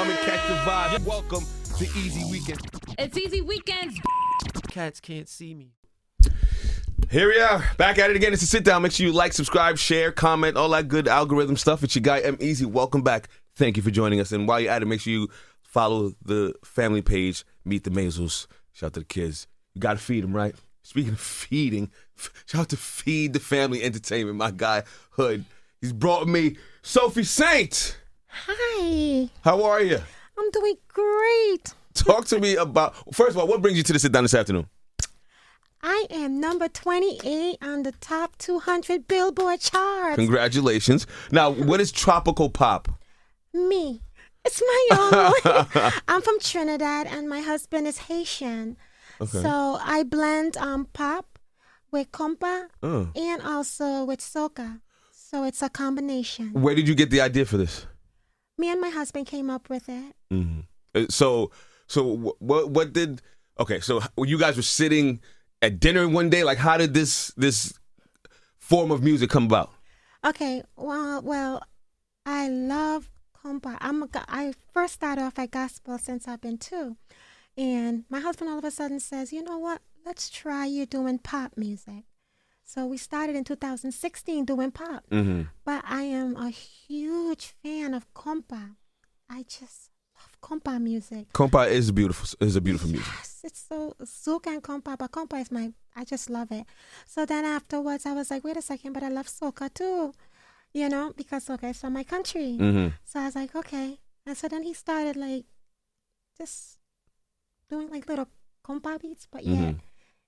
Come and catch the vibe. Welcome to Easy Weekend. It's Easy Weekends. Cats can't see me. Here we are, back at it again. It's a sit down. Make sure you like, subscribe, share, comment, all that good algorithm stuff. It's your guy M Easy. Welcome back. Thank you for joining us. And while you're at it, make sure you follow the family page, Meet the Mazels. Shout out to the kids. You got to feed them, right? Speaking of feeding, shout out to Feed the Family Entertainment. My guy Hood, he's brought me Sofi Saint. Hi. How are you? I'm doing great. Talk to me about, first of all, what brings you to the sit down this afternoon? I am number 28 on the top 200 Billboard charts. Congratulations. Now, what is tropical pop? Me. It's my own. I'm from Trinidad and my husband is Haitian. Okay. So I blend pop with compa and also with soca. So it's a combination. Where did you get the idea for this? Me and my husband came up with it. Mm-hmm. So what did, okay, so you guys were sitting at dinner one day, like how did this form of music come about? Okay, well, I love compa. I first started off at gospel since I've been 2. And my husband all of a sudden says, you know what, let's try you doing pop music. So we started in 2016 doing pop. Mm-hmm. But I am a huge fan of compa. I just love compa music. Compa is a beautiful music. Yes, it's so soca and compa, but compa is I just love it. So then afterwards, I was like, wait a second, but I love soca too, because soca is from my country. Mm-hmm. So I was like, okay. And so then he started like just doing like little compa beats, but yet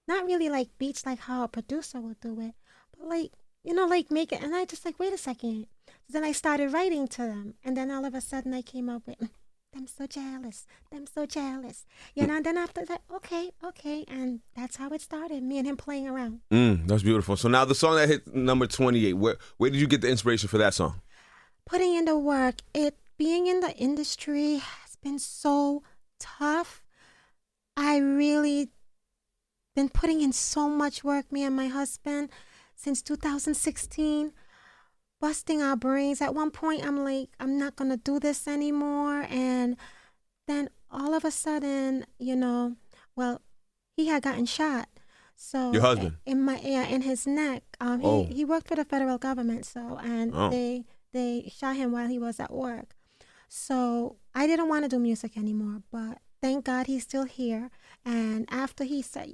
not really like beats like how a producer would do it, but like, like make it. And I just like, wait a second. So then I started writing to them. And then all of a sudden I came up with, them so jealous. And then after that, okay. And that's how it started, me and him playing around. That's beautiful. So now the song that hit number 28, where did you get the inspiration for that song? Putting in the work. Being in the industry has been so tough. I really been putting in so much work, me and my husband, since 2016. Busting our brains. At one point, I'm like, I'm not going to do this anymore. And then all of a sudden, he had gotten shot. So your husband? In his neck. He worked for the federal government. They shot him while he was at work. So I didn't want to do music anymore. But thank God he's still here. And after he said,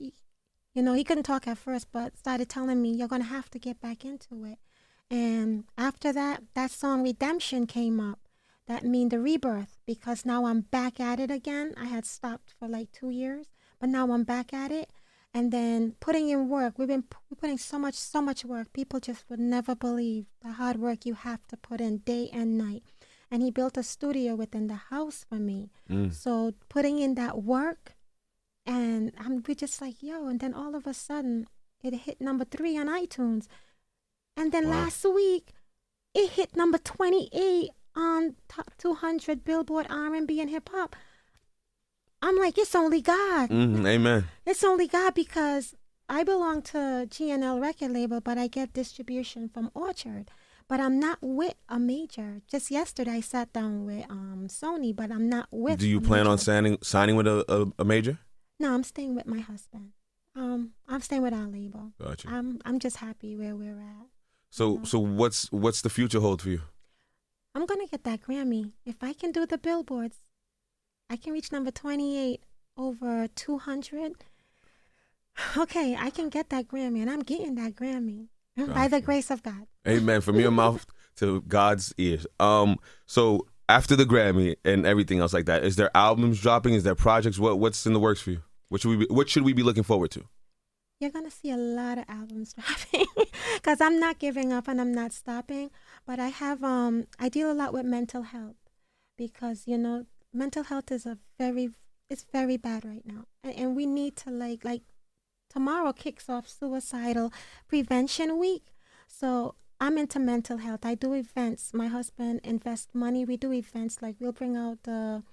he couldn't talk at first, but started telling me, you're going to have to get back into it. And after that song Redemption came up. That means the rebirth, because now I'm back at it again. I had stopped for like 2 years, but now I'm back at it. And then putting in work. We're putting so much work. People just would never believe the hard work you have to put in day and night. And he built a studio within the house for me. So putting in that work, and we're just like, yo. And then all of a sudden, it hit number 3 on iTunes. And then last week, it hit number 28 on top 200 Billboard R&B and hip hop. I'm like, it's only God. Amen. It's only God, because I belong to GNL record label, but I get distribution from Orchard. But I'm not with a major. Just yesterday, I sat down with Sony, but I'm not with. Do you plan on signing with a major? No, I'm staying with my husband. I'm staying with our label. Gotcha. I'm just happy where we're at. So what's the future hold for you? I'm gonna get that Grammy. If I can do the billboards, I can reach number 28 over 200. Okay, I can get that Grammy, and I'm getting that Grammy by the grace of God. Amen. From your mouth to God's ears. So after the Grammy and everything else like that, is there albums dropping? Is there projects? What's in the works for you? What should we be looking forward to? You're going to see a lot of albums dropping, because I'm not giving up and I'm not stopping. But I have, I deal a lot with mental health, because, mental health is it's very bad right now. And we need to like tomorrow kicks off Suicidal Prevention Week. So I'm into mental health. I do events. My husband invests money. We do events, like we'll bring out the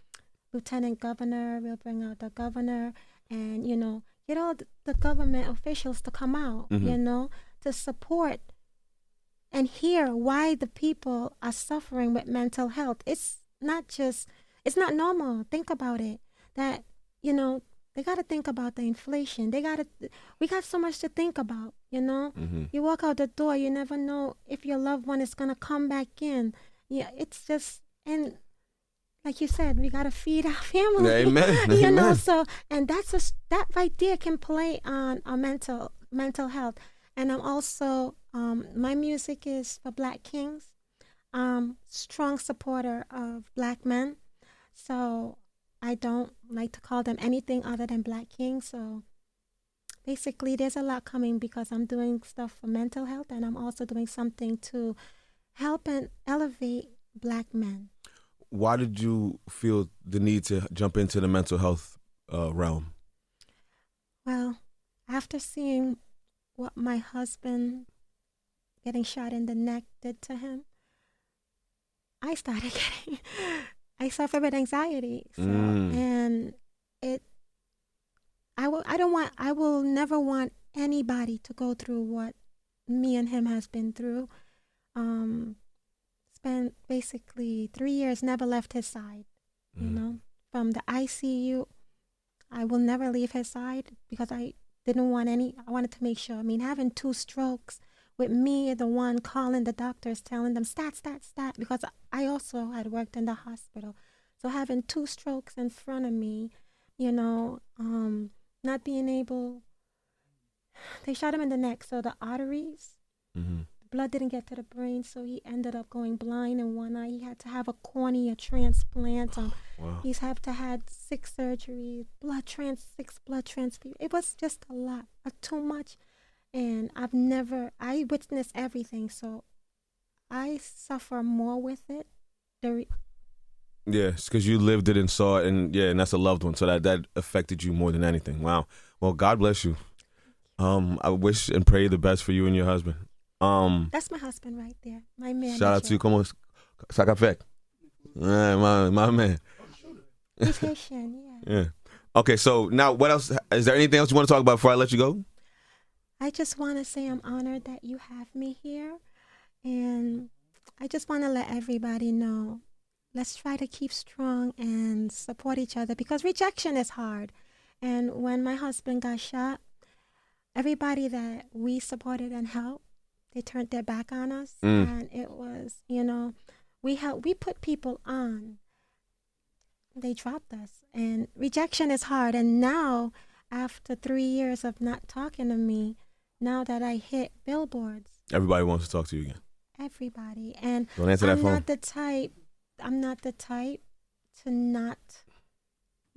lieutenant governor, we'll bring out the governor, and, get all the government officials to come out, to support and hear why the people are suffering with mental health. It's not just It's not normal. Think about it. That, they got to think about the inflation. We got so much to think about, Mm-hmm. You walk out the door, you never know if your loved one is going to come back in. Yeah, it's just, and like you said, we got to feed our family. Amen. Amen. So, and that right there can play on our mental health. And I'm also, my music is for Black Kings. Strong supporter of Black men. So I don't like to call them anything other than Black Kings. So basically there's a lot coming because I'm doing stuff for mental health, and I'm also doing something to help and elevate Black men. Why did you feel the need to jump into the mental health realm? Well, after seeing what my husband getting shot in the neck did to him, I suffer with anxiety. So, and I will never want anybody to go through what me and him has been through. Spent basically 3 years, never left his side, from the ICU. I will never leave his side because I wanted to make sure. Having 2 strokes with me, the one calling the doctors, telling them, stat, because I also had worked in the hospital. So having 2 strokes in front of me, not being able, they shot him in the neck, so the arteries, blood didn't get to the brain, so he ended up going blind in one eye. He had to have a cornea transplant. Wow. He's had to had 6 surgeries, 6 blood transfusions. It was just a lot, too much. And I witnessed everything, so I suffer more with it. Yeah, it's because you lived it and saw it, and that's a loved one, so that affected you more than anything. Wow. Well, God bless you. I wish and pray the best for you and your husband. That's my husband right there, my man. Shout out to you. Como Sakafek. My man. He's Haitian, yeah. Yeah. Okay, so now what else? Is there anything else you want to talk about before I let you go? I just want to say I'm honored that you have me here. And I just want to let everybody know, let's try to keep strong and support each other because rejection is hard. And when my husband got shot, everybody that we supported and helped, they turned their back on us. And it was, we put people on. They dropped us. And rejection is hard. And now, after 3 years of not talking to me, now that I hit billboards, everybody wants to talk to you again. Everybody. And don't answer that phone. I'm not the type to not,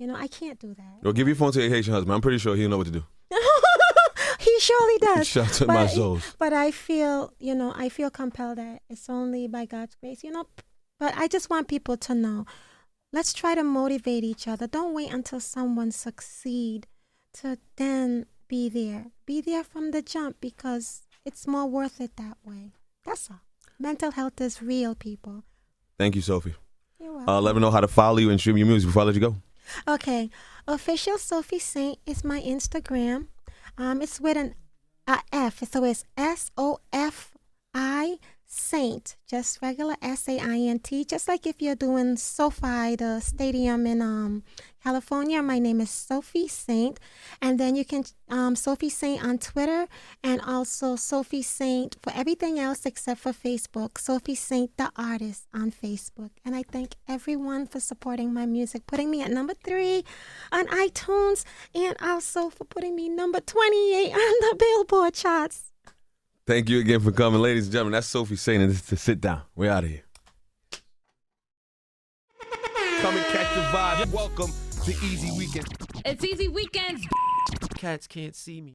I can't do that. Well, give your phone to your Haitian husband. I'm pretty sure he'll know what to do. He surely does. Shout to my souls. But I feel compelled that it's only by God's grace, But I just want people to know, let's try to motivate each other. Don't wait until someone succeed to then be there. Be there from the jump because it's more worth it that way. That's all. Mental health is real, people. Thank you, Sofi. You're welcome. Let me know how to follow you and stream your music before I let you go. Okay. Official Sofi Saint is my Instagram. It's with an F, so it's SOFI Saint, just regular SAINT, just like if you're doing Sofi, the stadium in California. My name is Sofi Saint, and then you can Sofi Saint on Twitter, and also Sofi Saint for everything else except for Facebook. Sofi Saint the artist on Facebook. And I thank everyone for supporting my music, putting me at number 3 on iTunes, and also for putting me number 28 on the Billboard charts. Thank you again for coming, ladies and gentlemen. That's Sofi saying it to sit down. We're out of here. Come and catch the vibe. Welcome to Easy Weekend. It's Easy Weekends. Cats can't see me.